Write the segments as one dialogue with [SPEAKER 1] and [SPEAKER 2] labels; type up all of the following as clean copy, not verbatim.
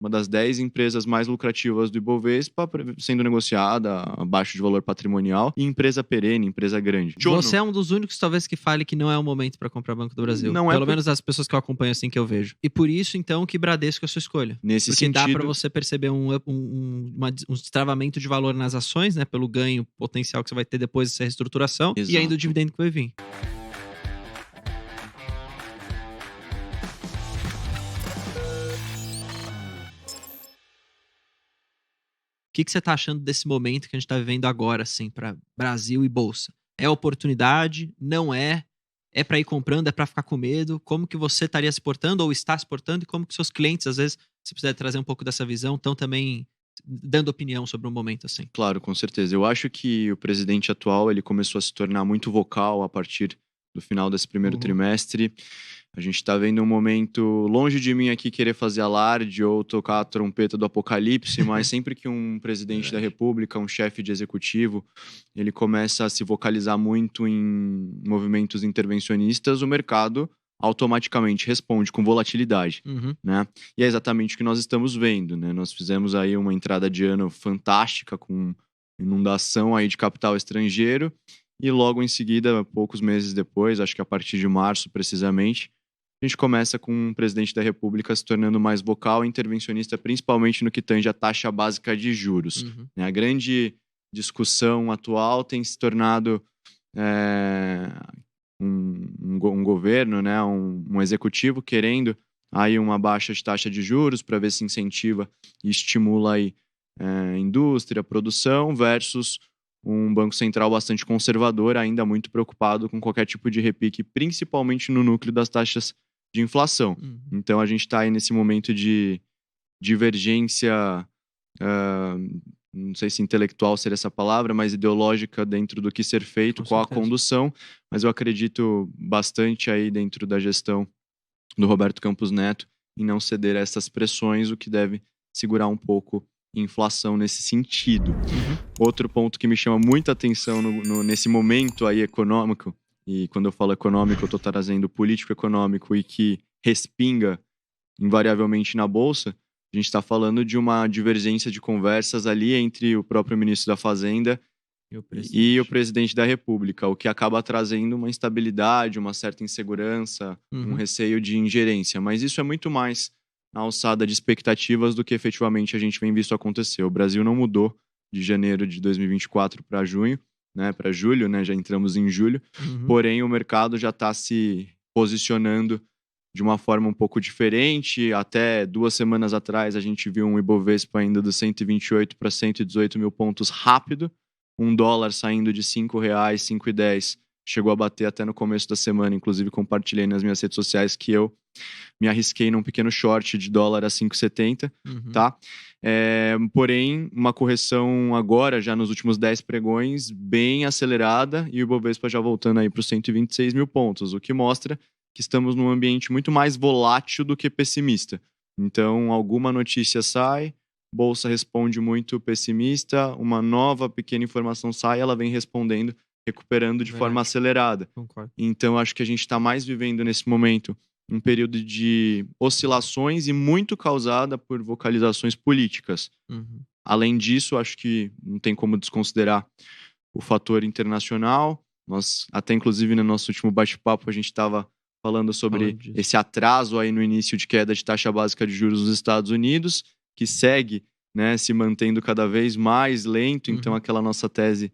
[SPEAKER 1] uma das 10 empresas mais lucrativas do Ibovespa, sendo negociada abaixo de valor patrimonial, e empresa perene, empresa grande.
[SPEAKER 2] Você é um dos únicos, talvez, que fale que não é o momento para comprar Banco do Brasil.
[SPEAKER 1] Não é
[SPEAKER 2] Pelo menos as pessoas que eu acompanho assim que eu vejo. E por isso, então, que Bradesco é a sua escolha.
[SPEAKER 1] Nesse
[SPEAKER 2] Porque dá
[SPEAKER 1] sentido,
[SPEAKER 2] para você perceber um destravamento de valor nas ações, né? Pelo ganho potencial que você vai ter depois dessa reestruturação. E ainda o
[SPEAKER 1] exato.
[SPEAKER 2] dividendo que vai vir. O que você tá achando desse momento que a gente tá vivendo agora, assim, para Brasil e Bolsa? É oportunidade? Não é? É para ir comprando? É para ficar com medo? Como que você estaria se portando ou está se portando? E como que seus clientes, às vezes, se puder trazer um pouco dessa visão, estão também dando opinião sobre um momento assim?
[SPEAKER 1] Claro, com certeza. Eu acho que o presidente atual ele começou a se tornar muito vocal a partir do final desse primeiro trimestre. A gente está vendo um momento longe de mim aqui querer fazer alarde ou tocar a trompeta do apocalipse, mas sempre que um presidente da República, um chefe de executivo, ele começa a se vocalizar muito em movimentos intervencionistas, o mercado automaticamente responde com volatilidade, né? E é exatamente o que nós estamos vendo, né? Nós fizemos aí uma entrada de ano fantástica com inundação aí de capital estrangeiro e logo em seguida, poucos meses depois, acho que a partir de março precisamente, a gente começa com um presidente da República se tornando mais vocal e intervencionista, principalmente no que tange a taxa básica de juros. A grande discussão atual tem se tornado um governo, né, um executivo querendo aí uma baixa de taxa de juros para ver se incentiva e estimula aí indústria, produção, versus um Banco Central bastante conservador, ainda muito preocupado com qualquer tipo de repique, principalmente no núcleo das taxas de inflação. Então a gente está aí nesse momento de divergência, não sei se intelectual seria essa palavra, mas ideológica dentro do que ser feito, qual a condução, mas eu acredito bastante aí dentro da gestão do Roberto Campos Neto em não ceder a essas pressões, o que deve segurar um pouco a inflação nesse sentido. Outro ponto que me chama muita atenção nesse momento aí econômico, e quando eu falo econômico eu estou trazendo político-econômico e que respinga invariavelmente na Bolsa, a gente está falando de uma divergência de conversas ali entre o próprio ministro da Fazenda e o presidente da República, o que acaba trazendo uma instabilidade, uma certa insegurança, um receio de ingerência. Mas isso é muito mais na alçada de expectativas do que efetivamente a gente vem visto acontecer. O Brasil não mudou de janeiro de 2024 para junho, né, para julho, né, já entramos em julho, porém o mercado já está se posicionando de uma forma um pouco diferente. Até 2 semanas atrás a gente viu um Ibovespa ainda dos 128 para 118 mil pontos rápido, um dólar saindo de R$5, 5,10, chegou a bater até no começo da semana, inclusive compartilhei nas minhas redes sociais que eu me arrisquei num pequeno short de dólar a 5,70, tá? Porém, uma correção agora, já nos últimos 10 pregões, bem acelerada, e o Ibovespa já voltando aí para os 126 mil pontos, o que mostra que estamos num ambiente muito mais volátil do que pessimista. Então, alguma notícia sai, Bolsa responde muito pessimista, uma nova pequena informação sai, ela vem respondendo, recuperando de forma acelerada.
[SPEAKER 2] Concordo.
[SPEAKER 1] Então, acho que a gente está mais vivendo nesse momento um período de oscilações e muito causada por vocalizações políticas. Além disso, acho que não tem como desconsiderar o fator internacional. Nós, até inclusive no nosso último bate-papo, a gente estava falando sobre esse atraso aí no início de queda de taxa básica de juros nos Estados Unidos, que segue, né, se mantendo cada vez mais lento. Então, aquela nossa tese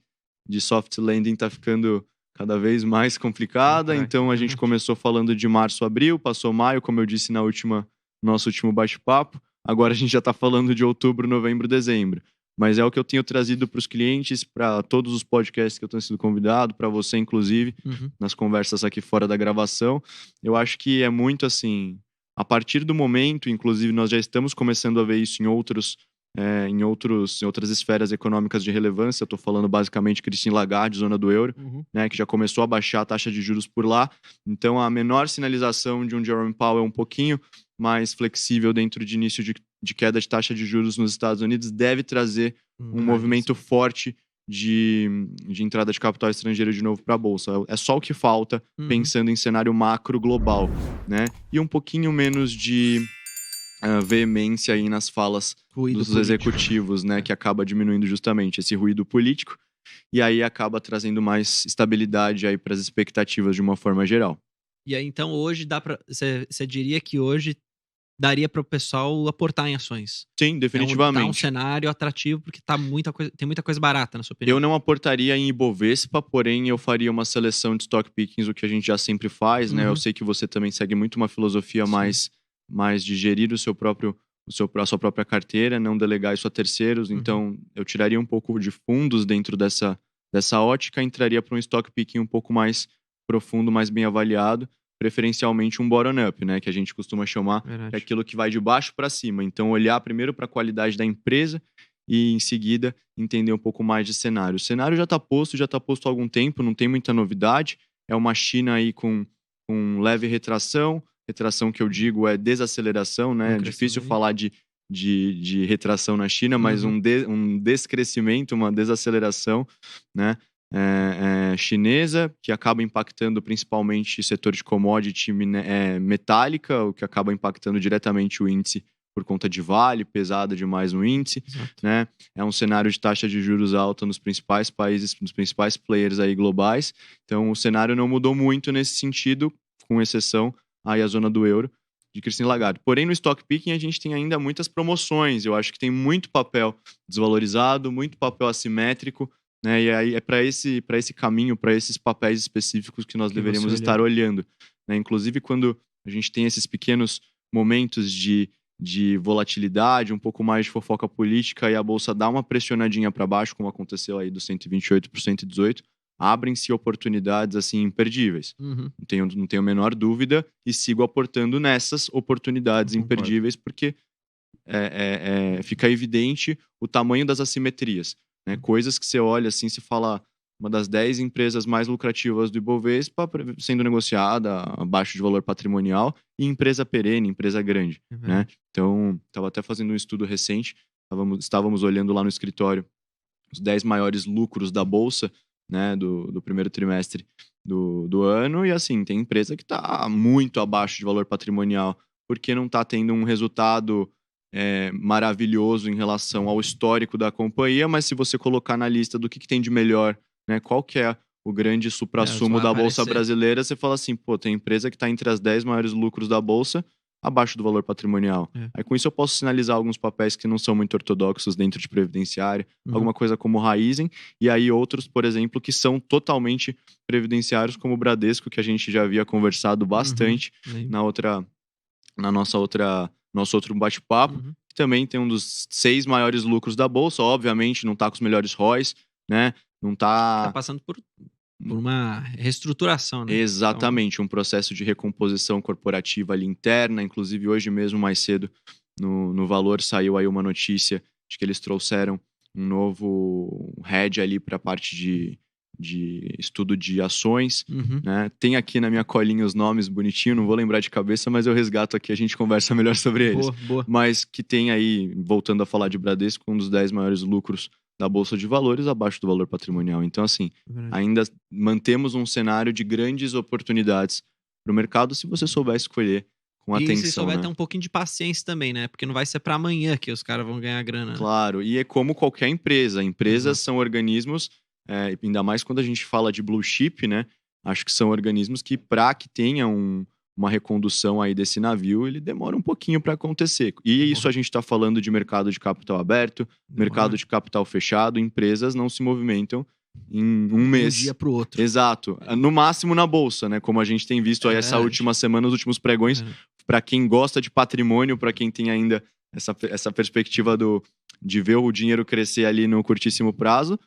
[SPEAKER 1] de soft landing está ficando cada vez mais complicada. Então, a gente começou falando de março, abril, passou maio, como eu disse nosso último bate-papo. Agora a gente já está falando de outubro, novembro, dezembro. Mas é o que eu tenho trazido para os clientes, para todos os podcasts que eu tenho sido convidado, para você, inclusive, nas conversas aqui fora da gravação. Eu acho que é muito assim, a partir do momento, inclusive nós já estamos começando a ver isso em outras esferas econômicas de relevância. Eu estou falando basicamente Christine Lagarde, zona do euro, né, que já começou a baixar a taxa de juros por lá. Então, a menor sinalização de um Jerome Powell um pouquinho mais flexível dentro de início de queda de taxa de juros nos Estados Unidos deve trazer um movimento forte de entrada de capital estrangeiro de novo para a Bolsa. É só o que falta, pensando em cenário macro global, né? E um pouquinho menos de veemência aí nas falas
[SPEAKER 2] Ruído
[SPEAKER 1] dos
[SPEAKER 2] político.
[SPEAKER 1] executivos, né? Que acaba diminuindo justamente esse ruído político e aí acaba trazendo mais estabilidade aí para as expectativas de uma forma geral.
[SPEAKER 2] E aí, então, hoje dá pra. Você diria que hoje daria para o pessoal aportar em ações?
[SPEAKER 1] Sim,
[SPEAKER 2] Tá um
[SPEAKER 1] definitivamente.
[SPEAKER 2] cenário atrativo porque tem muita coisa barata, na sua opinião.
[SPEAKER 1] Eu não aportaria em Ibovespa, porém eu faria uma seleção de stock pickings, o que a gente já sempre faz, né? Eu
[SPEAKER 2] Uhum.
[SPEAKER 1] sei que você também segue muito uma filosofia
[SPEAKER 2] Sim.
[SPEAKER 1] mais de gerir a sua própria carteira, não delegar isso a terceiros.
[SPEAKER 2] Uhum.
[SPEAKER 1] Então, eu tiraria um pouco de fundos dentro dessa ótica, entraria para um stock picking um pouco mais profundo, mais bem avaliado, preferencialmente um bottom-up, né? Que a gente costuma chamar, que é
[SPEAKER 2] Verdade.
[SPEAKER 1] aquilo que vai de baixo para cima. Então, olhar primeiro para a qualidade da empresa e, em seguida, entender um pouco mais de cenário. O cenário já está posto há algum tempo, não tem muita novidade. É uma China aí com leve retração. Retração que eu digo é desaceleração, né? É difícil falar de retração na China, mas
[SPEAKER 2] Uhum.
[SPEAKER 1] um descrescimento, uma desaceleração, né? Chinesa, que acaba impactando principalmente o setor de commodity metálica, o que acaba impactando diretamente o índice por conta de Vale, pesada demais no índice,
[SPEAKER 2] Exato.
[SPEAKER 1] né? É um cenário de taxa de juros alta nos principais países, nos principais players aí globais. Então, o cenário não mudou muito nesse sentido, com exceção aí a zona do euro de Christine Lagarde. Porém, no stock picking a gente tem ainda muitas promoções. Eu acho que tem muito papel desvalorizado, muito papel assimétrico, né? E aí é para esse caminho, para esses papéis específicos que nós deveríamos estar olhando, né? Inclusive, quando a gente tem esses pequenos momentos de volatilidade, um pouco mais de fofoca política e a bolsa dá uma pressionadinha para baixo, como aconteceu aí do 128 para 118, abrem-se oportunidades assim imperdíveis.
[SPEAKER 2] Uhum.
[SPEAKER 1] Não tenho a menor dúvida e sigo aportando nessas oportunidades imperdíveis porque fica evidente o tamanho das assimetrias, né? Coisas que você olha assim, se fala uma das 10 empresas mais lucrativas do Ibovespa sendo negociada abaixo de valor patrimonial e empresa perene, empresa grande, né? Então, estava até fazendo um estudo recente, estávamos olhando lá no escritório os 10 maiores lucros da bolsa, né, do primeiro trimestre do ano, e assim, tem empresa que está muito abaixo de valor patrimonial, porque não está tendo um resultado maravilhoso em relação ao histórico da companhia, mas se você colocar na lista do que tem de melhor, né, qual que é o grande suprassumo da Bolsa Brasileira, você fala assim, pô, tem empresa que está entre as 10 maiores lucros da Bolsa, abaixo do valor patrimonial. Aí com isso eu posso sinalizar alguns papéis que não são muito ortodoxos dentro de previdenciário, alguma coisa como Raizen, e aí outros, por exemplo, que são totalmente previdenciários, como o Bradesco, que a gente já havia conversado bastante nosso outro bate-papo, que também tem um dos 6 maiores lucros da Bolsa, obviamente não está com os melhores ROIs, né? Não está
[SPEAKER 2] passando por uma reestruturação, né?
[SPEAKER 1] Exatamente, um processo de recomposição corporativa ali interna. Inclusive, hoje mesmo, mais cedo, no Valor, saiu aí uma notícia de que eles trouxeram um novo head ali para a parte de estudo de ações. Né? Tem aqui na minha colinha os nomes bonitinho, não vou lembrar de cabeça, mas eu resgato aqui, a gente conversa melhor sobre eles.
[SPEAKER 2] Boa.
[SPEAKER 1] Mas que tem aí, voltando a falar de Bradesco, um dos 10 maiores lucros da Bolsa de Valores abaixo do valor patrimonial. Então, assim, ainda mantemos um cenário de grandes oportunidades para o mercado se você souber escolher com atenção.
[SPEAKER 2] E se souber
[SPEAKER 1] né?
[SPEAKER 2] ter um pouquinho de paciência também, né? Porque não vai ser para amanhã que os caras vão ganhar grana. Né?
[SPEAKER 1] Claro, e é como qualquer empresa. Empresas são organismos, ainda mais quando a gente fala de blue chip, né? Acho que são organismos que, para que tenha uma recondução aí desse navio, ele demora um pouquinho para acontecer. E isso a gente está falando de mercado de capital aberto, mercado de capital fechado. Empresas não se movimentam em um mês.
[SPEAKER 2] De um dia para o outro.
[SPEAKER 1] Exato. No máximo na bolsa, né? Como a gente tem visto aí essa última semana, os últimos pregões. Para quem gosta de patrimônio, para quem tem ainda essa perspectiva de ver o dinheiro crescer ali no curtíssimo prazo,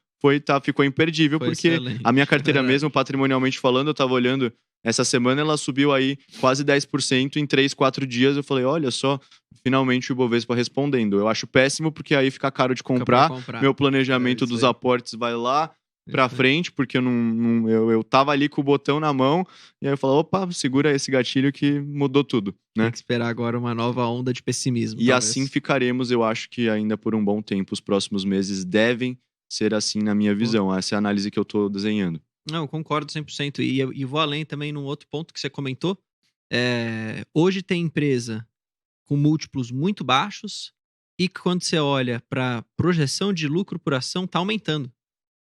[SPEAKER 1] ficou imperdível, porque excelente. A minha carteira mesmo, patrimonialmente falando, eu estava olhando, essa semana ela subiu aí quase 10% em 3, 4 dias. Eu falei, olha só, finalmente o Ibovespa respondendo. Eu acho péssimo, porque aí fica caro de comprar. Meu planejamento dos aportes vai lá pra frente, porque eu tava ali com o botão na mão, e aí eu falo, opa, segura esse gatilho que mudou tudo. Né?
[SPEAKER 2] Tem que esperar agora uma nova onda de pessimismo.
[SPEAKER 1] E talvez. Assim ficaremos, eu acho que ainda por um bom tempo. Os próximos meses devem ser assim na minha visão. Essa é a análise que eu tô desenhando.
[SPEAKER 2] Não, eu concordo 100%. E vou além também num outro ponto que você comentou. Hoje tem empresa com múltiplos muito baixos e que quando você olha para projeção de lucro por ação, tá aumentando.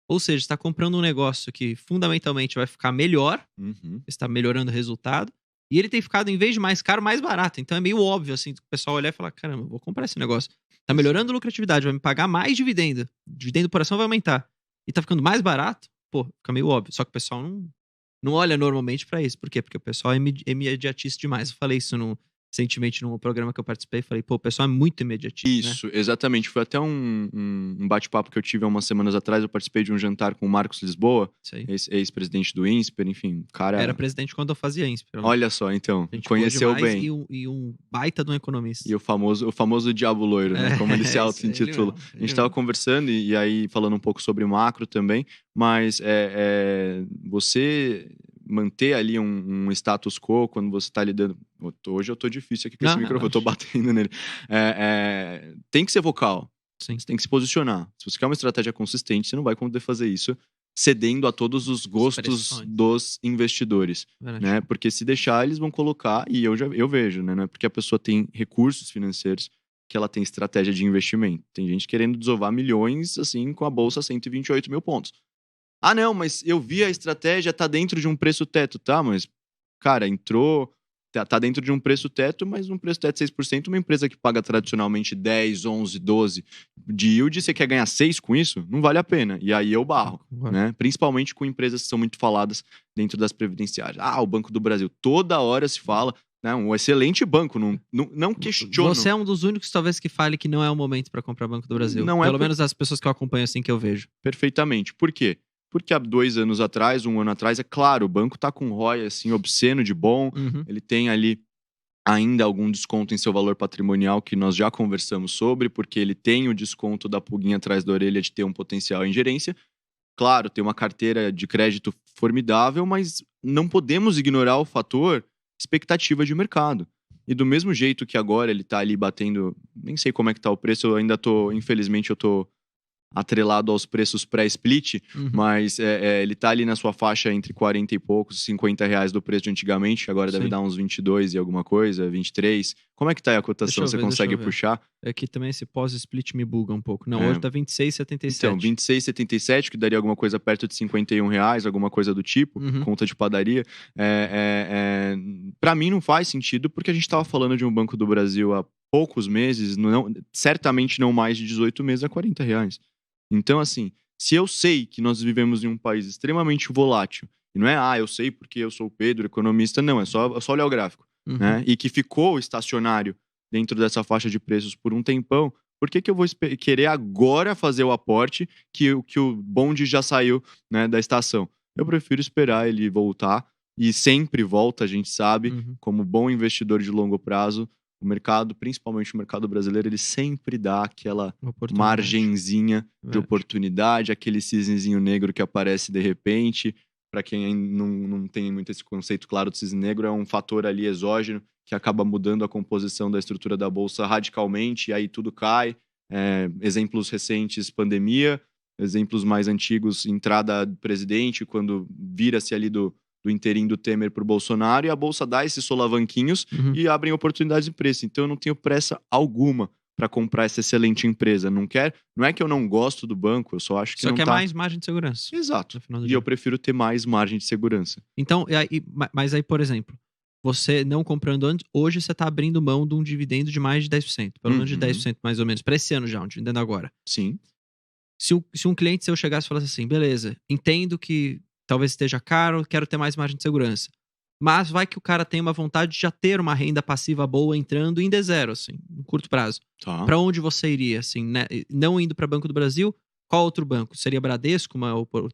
[SPEAKER 2] Ou seja, está comprando um negócio que fundamentalmente vai ficar melhor, está melhorando o resultado, e ele tem ficado, em vez de mais caro, mais barato. Então é meio óbvio, assim, o pessoal olhar e falar, caramba, eu vou comprar esse negócio. Tá melhorando a lucratividade, vai me pagar mais dividendo. Dividendo por ação vai aumentar. E tá ficando mais barato, pô, fica meio óbvio. Só que o pessoal não olha normalmente pra isso. Por quê? Porque o pessoal é imediatista demais. Eu falei isso recentemente num programa que eu participei. Falei, pô, o pessoal é muito imediatista,
[SPEAKER 1] Isso, né? Exatamente. Foi até um bate-papo que eu tive há umas semanas atrás. Eu participei de um jantar com o Marcos Lisboa, ex-presidente do INSPER, enfim, cara...
[SPEAKER 2] Era presidente quando eu fazia INSPER.
[SPEAKER 1] Olha só, então, conheceu bem.
[SPEAKER 2] E um baita de um economista.
[SPEAKER 1] E o famoso diabo loiro, né? Como ele se auto-intitula. A gente tava conversando e aí falando um pouco sobre macro também, mas você manter ali um status quo quando você tá lidando... Hoje eu tô difícil aqui com esse microfone, eu tô batendo nele. Tem que ser vocal.
[SPEAKER 2] Sim.
[SPEAKER 1] Você tem que se posicionar. Se você quer uma estratégia consistente, você não vai poder fazer isso cedendo a todos os gostos dos investidores, né? Porque se deixar, eles vão colocar, e eu vejo, né? Não é porque a pessoa tem recursos financeiros que ela tem estratégia de investimento. Tem gente querendo desovar milhões, assim, com a bolsa 128 mil pontos. Ah, não, mas eu vi a estratégia, tá dentro de um preço teto, tá? Mas, cara, entrou... Tá dentro de um preço teto, mas um preço teto de 6%, uma empresa que paga tradicionalmente 10, 11, 12 de yield, você quer ganhar 6 com isso? Não vale a pena. E aí eu barro, né? Principalmente com empresas que são muito faladas dentro das previdenciárias. Ah, o Banco do Brasil. Toda hora se fala, né? Um excelente banco, não questiono.
[SPEAKER 2] Você é um dos únicos, talvez, que fale que não é o momento para comprar Banco do Brasil.
[SPEAKER 1] Não
[SPEAKER 2] Pelo menos as pessoas que eu acompanho assim que eu vejo.
[SPEAKER 1] Perfeitamente. Por quê? Porque há 2 anos atrás, 1 ano atrás, é claro, o banco tá com um ROI assim, obsceno de bom, ele tem ali ainda algum desconto em seu valor patrimonial que nós já conversamos sobre, porque ele tem o desconto da pulguinha atrás da orelha de ter um potencial em gerência. Claro, tem uma carteira de crédito formidável, mas não podemos ignorar o fator expectativa de mercado. E do mesmo jeito que agora ele tá ali batendo, nem sei como é que tá o preço, eu ainda infelizmente eu tô atrelado aos preços pré-split, mas ele tá ali na sua faixa entre 40 e poucos, 50 reais do preço de antigamente, agora deve dar uns 22 e alguma coisa, 23. Como é que tá aí a cotação? Você consegue puxar?
[SPEAKER 2] É que também esse pós-split me buga um pouco. Não, hoje tá 26,77.
[SPEAKER 1] Então, 26,77, que daria alguma coisa perto de 51 reais, alguma coisa do tipo, conta de padaria. Pra mim não faz sentido, porque a gente tava falando de um Banco do Brasil há poucos meses, certamente não mais de 18 meses, a 40 reais. Então, assim, se eu sei que nós vivemos em um país extremamente volátil, e não é, eu sei porque eu sou o Pedro, economista, não, é só olhar o gráfico, né? E que ficou estacionário dentro dessa faixa de preços por um tempão, por que eu vou querer agora fazer o aporte que o bonde já saiu, né, da estação? Eu prefiro esperar ele voltar, e sempre volta, a gente sabe, como bom investidor de longo prazo, o mercado, principalmente o mercado brasileiro, ele sempre dá aquela margenzinha de oportunidade, aquele cisnezinho negro que aparece de repente. Para quem não tem muito esse conceito claro do cisne negro, é um fator ali exógeno que acaba mudando a composição da estrutura da bolsa radicalmente, e aí tudo cai. Exemplos recentes, pandemia. Exemplos mais antigos, entrada do presidente, quando vira-se ali do inteirinho do Temer para o Bolsonaro, e a bolsa dá esses solavanquinhos e abrem oportunidades de preço. Então eu não tenho pressa alguma para comprar essa excelente empresa. Não é que eu não gosto do banco, eu só acho que
[SPEAKER 2] só quer mais margem de segurança.
[SPEAKER 1] Exato. E eu prefiro ter mais margem de segurança.
[SPEAKER 2] Então, mas aí, por exemplo, você não comprando antes, hoje você está abrindo mão de um dividendo de mais de 10%. Pelo menos de 10% mais ou menos. Para esse ano já, um dividendo agora.
[SPEAKER 1] Sim.
[SPEAKER 2] Se um cliente seu chegasse e falasse assim, beleza, entendo que talvez esteja caro, quero ter mais margem de segurança. Mas vai que o cara tem uma vontade de já ter uma renda passiva boa entrando em D0, assim, no curto prazo.
[SPEAKER 1] Tá.
[SPEAKER 2] Para onde você iria, assim, né? Não indo para Banco do Brasil, qual outro banco? Seria Bradesco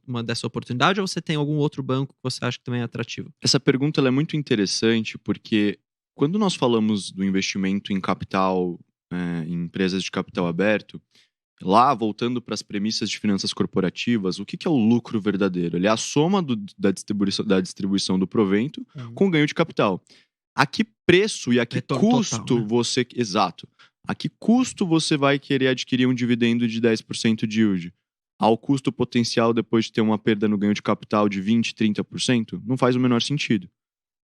[SPEAKER 2] uma dessa oportunidade, ou você tem algum outro banco que você acha que também é atrativo?
[SPEAKER 1] Essa pergunta ela é muito interessante, porque quando nós falamos do investimento em capital, em empresas de capital aberto, lá, voltando para as premissas de finanças corporativas, o que é o lucro verdadeiro? Ele é a soma da distribuição do provento com ganho de capital. A que preço e a que custo total, né? Exato. A que custo você vai querer adquirir um dividendo de 10% de yield? Ao custo potencial depois de ter uma perda no ganho de capital de 20%, 30%? Não faz o menor sentido.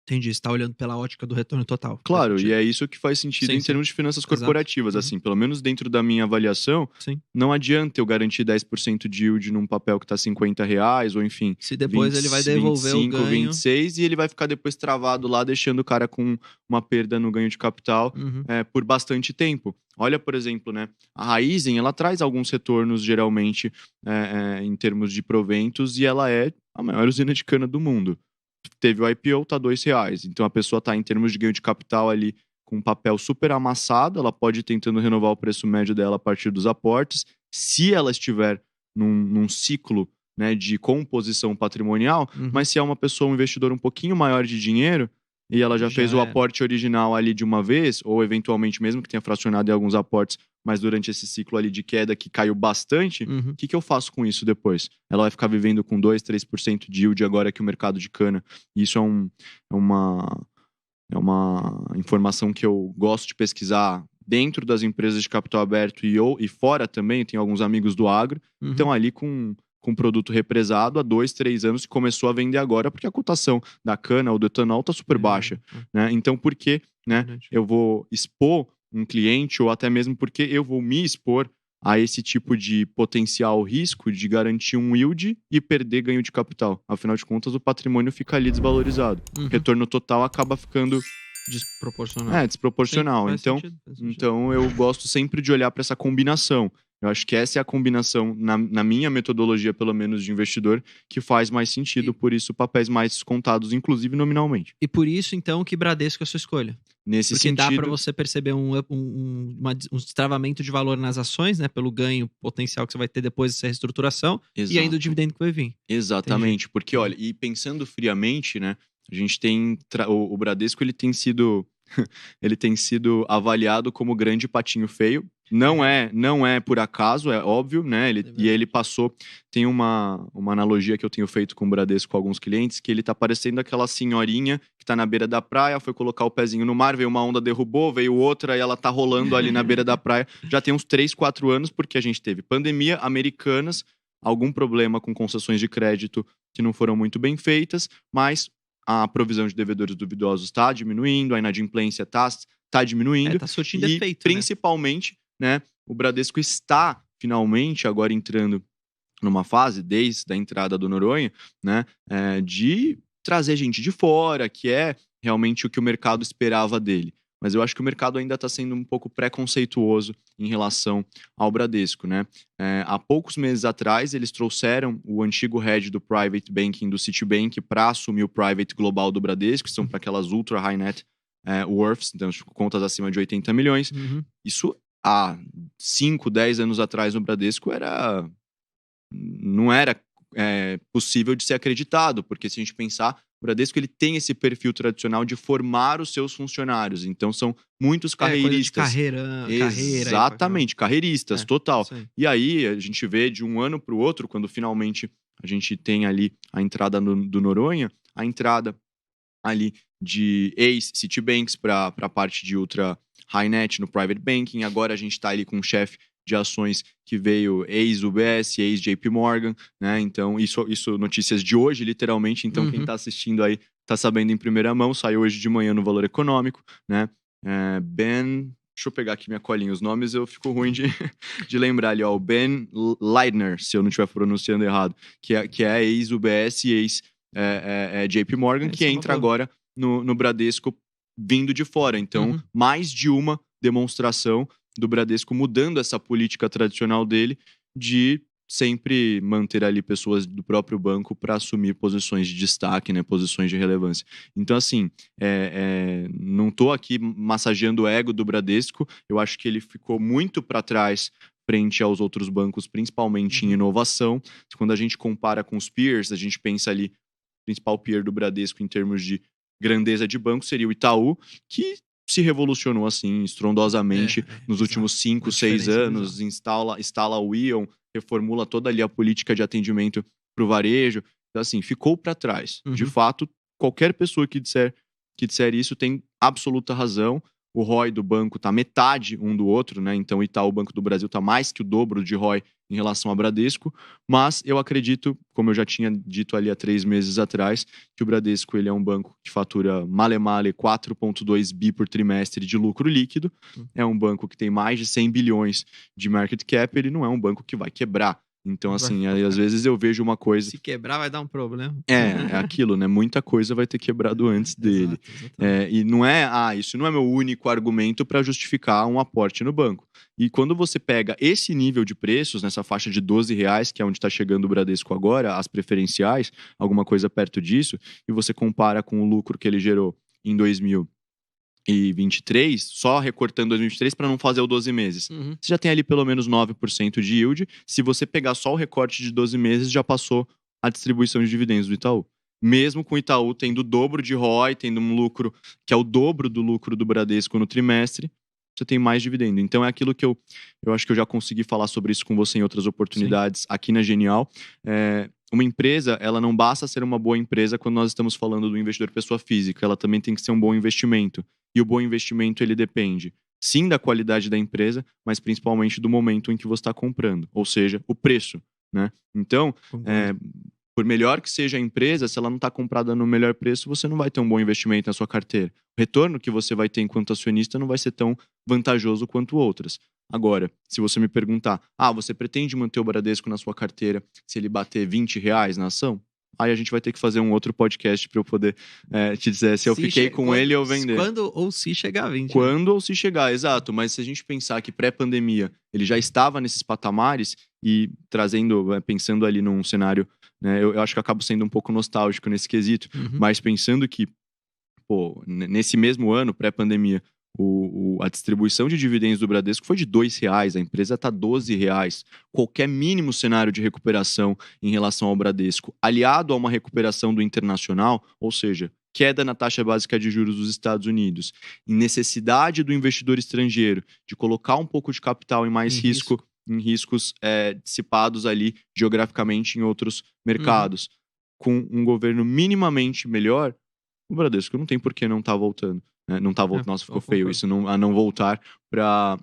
[SPEAKER 2] Entendi, você tá olhando pela ótica do retorno total.
[SPEAKER 1] Claro, e é isso que faz sentido em termos de finanças corporativas,
[SPEAKER 2] Exato.
[SPEAKER 1] assim, pelo menos dentro da minha avaliação,
[SPEAKER 2] Sim.
[SPEAKER 1] não adianta eu garantir 10% de yield num papel que tá R$50, ou enfim,
[SPEAKER 2] Se depois
[SPEAKER 1] 20,
[SPEAKER 2] ele vai devolver
[SPEAKER 1] 25,
[SPEAKER 2] o ganho.
[SPEAKER 1] 26, e ele vai ficar depois travado lá, deixando o cara com uma perda no ganho de capital por bastante tempo. Olha, por exemplo, né, a Raizen, ela traz alguns retornos, geralmente, em termos de proventos, e ela é a maior usina de cana do mundo. Teve o IPO, tá R$2. Então a pessoa tá em termos de ganho de capital ali com um papel super amassado, ela pode ir tentando renovar o preço médio dela a partir dos aportes. Se ela estiver num ciclo, né, de composição patrimonial, mas se é uma pessoa, um investidor um pouquinho maior de dinheiro, e ela já fez o aporte original ali de uma vez, ou eventualmente mesmo que tenha fracionado em alguns aportes, mas durante esse ciclo ali de queda que caiu bastante, o que eu faço com isso depois? Ela vai ficar vivendo com 2, 3% de yield agora que o mercado de cana. Isso é uma informação que eu gosto de pesquisar dentro das empresas de capital aberto e fora também. Tenho alguns amigos do agro, estão ali com produto represado há 2, 3 anos, que começou a vender agora porque a cotação da cana ou do etanol está super baixa. Né? Então, por que, né, eu vou expor um cliente, ou até mesmo porque eu vou me expor a esse tipo de potencial risco de garantir um yield e perder ganho de capital? Afinal de contas, o patrimônio fica ali desvalorizado. O retorno total acaba ficando
[SPEAKER 2] desproporcional.
[SPEAKER 1] Desproporcional.
[SPEAKER 2] Sim,
[SPEAKER 1] então,
[SPEAKER 2] faz sentido.
[SPEAKER 1] então eu gosto sempre de olhar para essa combinação. Eu acho que essa é a combinação, na minha metodologia, pelo menos, de investidor, que faz mais sentido. Por isso, papéis mais descontados, inclusive nominalmente.
[SPEAKER 2] E por isso, então, que Bradesco é a sua escolha.
[SPEAKER 1] Nesse
[SPEAKER 2] Porque
[SPEAKER 1] sentido,
[SPEAKER 2] dá para você perceber um destravamento de valor nas ações, né? Pelo ganho potencial que você vai ter depois dessa reestruturação.
[SPEAKER 1] Exato.
[SPEAKER 2] E ainda o dividendo que vai vir.
[SPEAKER 1] Exatamente.
[SPEAKER 2] Entendi.
[SPEAKER 1] Porque, olha, e pensando friamente, né? A gente tem... O Bradesco, ele tem sido avaliado como grande patinho feio. Não é por acaso, é óbvio, né? Ele passou... Tem uma analogia que eu tenho feito com o Bradesco com alguns clientes, que ele tá parecendo aquela senhorinha que tá na beira da praia, foi colocar o pezinho no mar, veio uma onda, derrubou, veio outra, e ela tá rolando ali na beira da praia. Já tem uns 3, 4 anos, porque a gente teve pandemia, Americanas, algum problema com concessões de crédito que não foram muito bem feitas, mas a provisão de devedores duvidosos está diminuindo, a inadimplência está diminuindo.
[SPEAKER 2] Está surtindo
[SPEAKER 1] e
[SPEAKER 2] efeito,
[SPEAKER 1] principalmente, né, o Bradesco está finalmente agora entrando numa fase, desde a entrada do Noronha, né, de trazer gente de fora, que é realmente o que o mercado esperava dele. Mas eu acho que o mercado ainda está sendo um pouco preconceituoso em relação ao Bradesco, né? Há poucos meses atrás, eles trouxeram o antigo head do Private Banking do Citibank para assumir o Private Global do Bradesco, que são para aquelas ultra high net worths, então contas acima de 80 milhões. Isso há 5, 10 anos atrás no Bradesco não era possível de ser acreditado, porque se a gente pensar, o Bradesco ele tem esse perfil tradicional de formar os seus funcionários, então são muitos carreiristas.
[SPEAKER 2] Carreira.
[SPEAKER 1] Exatamente, carreiristas, total. E aí a gente vê de um ano para o outro, quando finalmente a gente tem ali a entrada do Noronha, a entrada ali de ex-Citibanks para a parte de ultra high net no private banking. Agora a gente está ali com um chefe de ações que veio ex-UBS, ex-JP Morgan, né? Então, isso notícias de hoje, literalmente. Então, quem está assistindo aí está sabendo em primeira mão. Saiu hoje de manhã no Valor Econômico, né? Deixa eu pegar aqui minha colinha. Os nomes eu fico ruim de lembrar ali, ó. O Ben Leidner, se eu não estiver pronunciando errado, que é ex-UBS e ex-JP Morgan, que entra agora no Bradesco vindo de fora. Então, mais de uma demonstração do Bradesco mudando essa política tradicional dele de sempre manter ali pessoas do próprio banco para assumir posições de destaque, né, posições de relevância. Então, assim, não estou aqui massageando o ego do Bradesco, eu acho que ele ficou muito para trás frente aos outros bancos, principalmente em inovação. Quando a gente compara com os peers, a gente pensa ali, o principal peer do Bradesco em termos de grandeza de banco seria o Itaú, que se revolucionou assim estrondosamente nos últimos 5, 6 anos, instala o Ion, reformula toda ali a política de atendimento para o varejo. Então, assim, ficou para trás. De fato, qualquer pessoa que disser isso tem absoluta razão. o ROI do banco está metade um do outro, né? Então o Itaú Banco do Brasil está mais que o dobro de ROI em relação ao Bradesco, mas eu acredito, como eu já tinha dito ali há 3 meses atrás, que o Bradesco ele é um banco que fatura male 4,2 bi por trimestre de lucro líquido, é um banco que tem mais de 100 bilhões de market cap, ele não é um banco que vai quebrar. Então, assim, aí, às vezes eu vejo uma coisa...
[SPEAKER 2] Se quebrar, vai dar um problema.
[SPEAKER 1] É aquilo, né? Muita coisa vai ter quebrado antes dele. E não é, isso não é meu único argumento para justificar um aporte no banco. E quando você pega esse nível de preços, nessa faixa de R$12, que é onde está chegando o Bradesco agora, as preferenciais, alguma coisa perto disso, e você compara com o lucro que ele gerou em 2023, só recortando 2023 para não fazer o 12 meses. Você já tem ali pelo menos 9% de yield. Se você pegar só o recorte de 12 meses, já passou a distribuição de dividendos do Itaú. Mesmo com o Itaú tendo o dobro de ROI, tendo um lucro que é o dobro do lucro do Bradesco no trimestre, você tem mais dividendo. Então é aquilo que eu acho que eu já consegui falar sobre isso com você em outras oportunidades aqui na Genial. Uma empresa, ela não basta ser uma boa empresa quando nós estamos falando do investidor pessoa física, ela também tem que ser um bom investimento. E o bom investimento, ele depende, sim, da qualidade da empresa, mas principalmente do momento em que você está comprando, ou seja, o preço, né? Então, por melhor que seja a empresa, se ela não está comprada no melhor preço, você não vai ter um bom investimento na sua carteira. O retorno que você vai ter enquanto acionista não vai ser tão vantajoso quanto outras. Agora, se você me perguntar, você pretende manter o Bradesco na sua carteira se ele bater R$20 na ação? Aí a gente vai ter que fazer um outro podcast para eu poder te dizer se eu fiquei com ele ou vender.
[SPEAKER 2] Quando ou se chegar a 20.
[SPEAKER 1] Quando ou se chegar, exato. Mas se a gente pensar que pré-pandemia ele já estava nesses patamares e pensando ali num cenário, né, eu acho que eu acabo sendo um pouco nostálgico nesse quesito, mas pensando que, nesse mesmo ano, pré-pandemia, a distribuição de dividendos do Bradesco foi de R$2, a empresa está R$12. Qualquer mínimo cenário de recuperação em relação ao Bradesco, aliado a uma recuperação do internacional, ou seja, queda na taxa básica de juros dos Estados Unidos, em necessidade do investidor estrangeiro de colocar um pouco de capital em mais em riscos dissipados ali geograficamente em outros mercados, com um governo minimamente melhor, o Bradesco não tem por que não estar voltando. Não tá voltando. Nossa, ficou feio isso, a não voltar para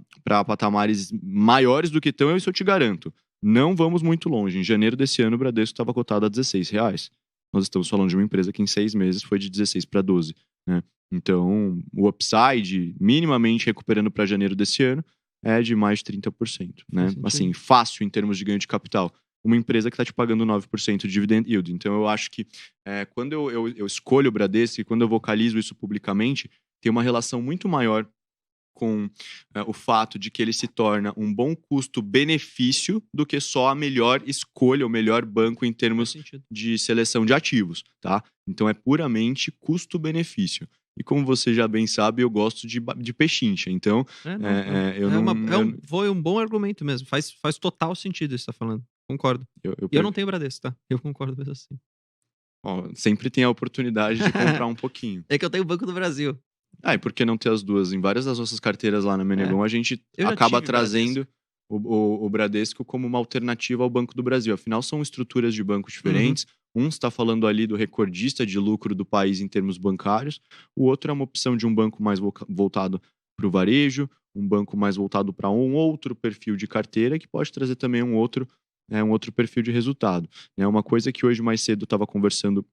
[SPEAKER 1] patamares maiores do que estão, isso eu te garanto. Não vamos muito longe. Em janeiro desse ano, o Bradesco estava cotado a R$16. Nós estamos falando de uma empresa que em 6 meses foi de 16 para 12. Né? Então, o upside, minimamente recuperando para janeiro desse ano, é de mais de 30%. Né? Assim, fácil em termos de ganho de capital. Uma empresa que está te pagando 9% de dividend yield. Então, eu acho que quando eu escolho o Bradesco e quando eu vocalizo isso publicamente, tem uma relação muito maior com o fato de que ele se torna um bom custo-benefício do que só a melhor escolha, o melhor banco em termos de seleção de ativos, tá? Então é puramente custo-benefício. E como você já bem sabe, eu gosto de pechincha. Então,
[SPEAKER 2] foi um bom argumento mesmo. Faz total sentido isso que você tá falando. Concordo. Eu não tenho Bradesco, tá? Eu concordo mesmo assim.
[SPEAKER 1] Sempre tem a oportunidade de comprar um pouquinho.
[SPEAKER 2] É que eu tenho o Banco do Brasil.
[SPEAKER 1] E por que não ter as duas? Em várias das nossas carteiras lá na Menegon, a gente acaba trazendo o Bradesco como uma alternativa ao Banco do Brasil. Afinal, são estruturas de bancos diferentes. Um está falando ali do recordista de lucro do país em termos bancários. O outro é uma opção de um banco mais voltado para o varejo, um banco mais voltado para um outro perfil de carteira, que pode trazer também um outro perfil de resultado. Uma coisa que hoje mais cedo eu estava conversando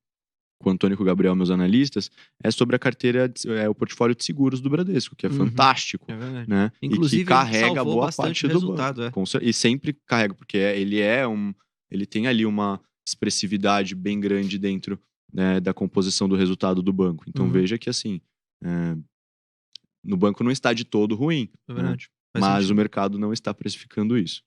[SPEAKER 1] com o Antônio e com o Gabriel, meus analistas, é sobre a carteira, o portfólio de seguros do Bradesco, que é fantástico. Né?
[SPEAKER 2] Inclusive,
[SPEAKER 1] e que carrega boa parte do
[SPEAKER 2] resultado,
[SPEAKER 1] banco. E sempre carrega, porque ele tem ali uma expressividade bem grande dentro, né, da composição do resultado do banco. Então veja que assim, no banco não está de todo ruim, né? Mas o mercado não está precificando isso.